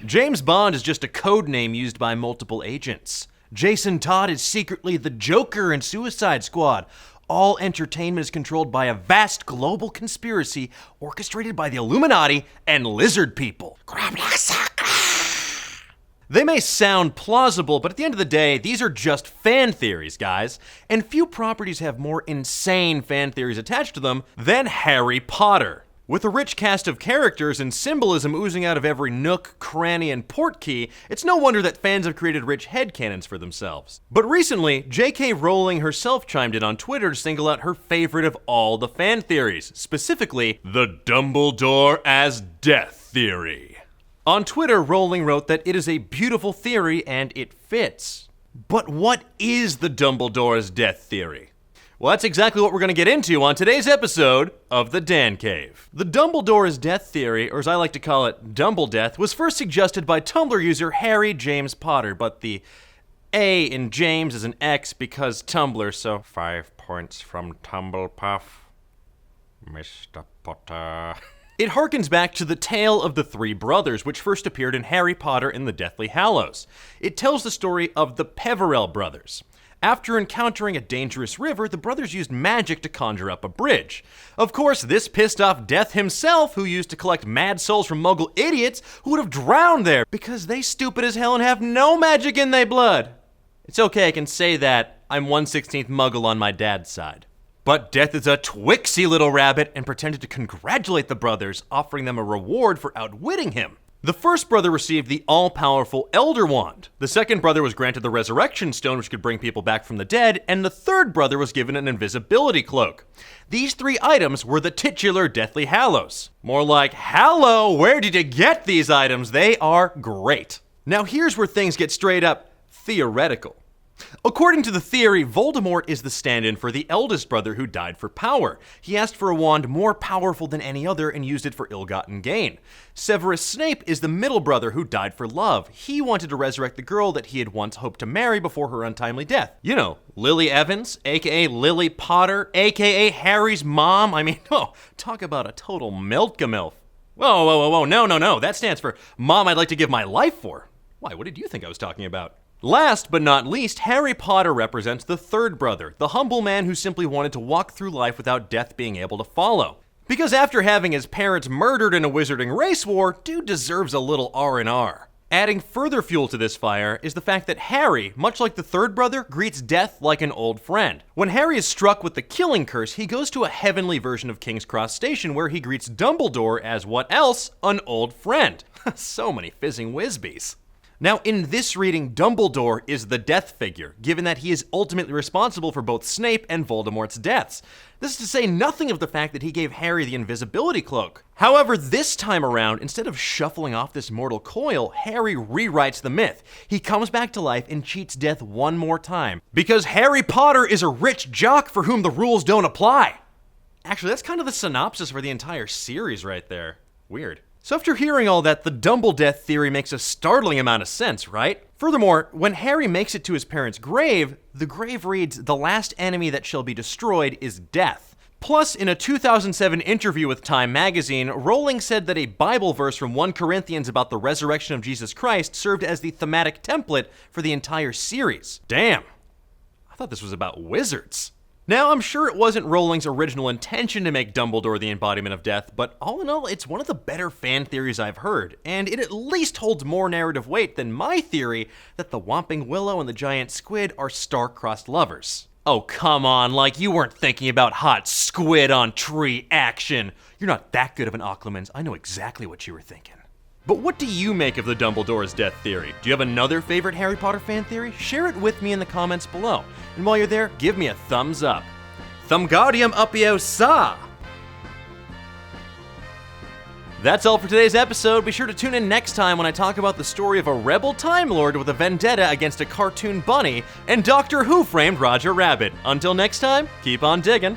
James Bond is just a code name used by multiple agents. Jason Todd is secretly the Joker in Suicide Squad. All entertainment is controlled by a vast global conspiracy orchestrated by the Illuminati and lizard people. They may sound plausible, but at the end of the day, these are just fan theories, guys. And few properties have more insane fan theories attached to them than Harry Potter. With a rich cast of characters and symbolism oozing out of every nook, cranny, and portkey, it's no wonder that fans have created rich headcanons for themselves. But recently, J.K. Rowling herself chimed in on Twitter to single out her favorite of all the fan theories, specifically the Dumbledore as death theory. On Twitter, Rowling wrote that it is a beautiful theory and it fits. But what is the Dumbledore as death theory? Well, that's exactly what we're going to get into on today's episode of The Dan Cave. The Dumbledore as death theory, or as I like to call it, Dumbledeath, was first suggested by Tumblr user Harry James Potter, but the A in James is an X because Tumblr, so 5 points from Tumblepuff, Mr. Potter. It harkens back to the tale of the three brothers, which first appeared in Harry Potter and the Deathly Hallows. It tells the story of the Peverell brothers. After encountering a dangerous river, the brothers used magic to conjure up a bridge. Of course, this pissed off Death himself, who used to collect mad souls from Muggle idiots who would have drowned there because they stupid as hell and have no magic in their blood. It's okay, I can say that. I'm 1/16th Muggle on my dad's side. But Death is a twixy little rabbit and pretended to congratulate the brothers, offering them a reward for outwitting him. The first brother received the all-powerful Elder Wand. The second brother was granted the Resurrection Stone, which could bring people back from the dead, and the third brother was given an invisibility cloak. These 3 items were the titular Deathly Hallows. More like, hello, where did you get these items? They are great. Now here's where things get straight up theoretical. According to the theory, Voldemort is the stand-in for the eldest brother who died for power. He asked for a wand more powerful than any other and used it for ill-gotten gain. Severus Snape is the middle brother who died for love. He wanted to resurrect the girl that he had once hoped to marry before her untimely death. You know, Lily Evans, aka Lily Potter, aka Harry's mom. I mean, oh, talk about a total milk-a-milf. Whoa, no, that stands for Mom I'd like to give my life for. Why, what did you think I was talking about? Last but not least, Harry Potter represents the third brother, the humble man who simply wanted to walk through life without death being able to follow. Because after having his parents murdered in a wizarding race war, dude deserves a little R&R. Adding further fuel to this fire is the fact that Harry, much like the third brother, greets death like an old friend. When Harry is struck with the killing curse, he goes to a heavenly version of King's Cross Station where he greets Dumbledore as what else? An old friend. So many fizzing whizbees. Now, in this reading, Dumbledore is the death figure, given that he is ultimately responsible for both Snape and Voldemort's deaths. This is to say nothing of the fact that he gave Harry the invisibility cloak. However, this time around, instead of shuffling off this mortal coil, Harry rewrites the myth. He comes back to life and cheats death one more time. Because Harry Potter is a rich jock for whom the rules don't apply. Actually, that's kind of the synopsis for the entire series right there. Weird. So after hearing all that, the Dumbledeath theory makes a startling amount of sense, right? Furthermore, when Harry makes it to his parents' grave, the grave reads, "The last enemy that shall be destroyed is death." Plus, in a 2007 interview with Time magazine, Rowling said that a Bible verse from 1 Corinthians about the resurrection of Jesus Christ served as the thematic template for the entire series. Damn, I thought this was about wizards. Now, I'm sure it wasn't Rowling's original intention to make Dumbledore the embodiment of death, but all in all, it's one of the better fan theories I've heard, and it at least holds more narrative weight than my theory that the Whomping Willow and the Giant Squid are star-crossed lovers. Oh, come on, like you weren't thinking about hot squid on tree action. You're not that good of an Occlumens. I know exactly what you were thinking. But what do you make of the Dumbledore's death theory? Do you have another favorite Harry Potter fan theory? Share it with me in the comments below. And while you're there, give me a thumbs up. Thumbgardium uppiosa! That's all for today's episode. Be sure to tune in next time when I talk about the story of a rebel Time Lord with a vendetta against a cartoon bunny and Doctor Who framed Roger Rabbit. Until next time, keep on digging.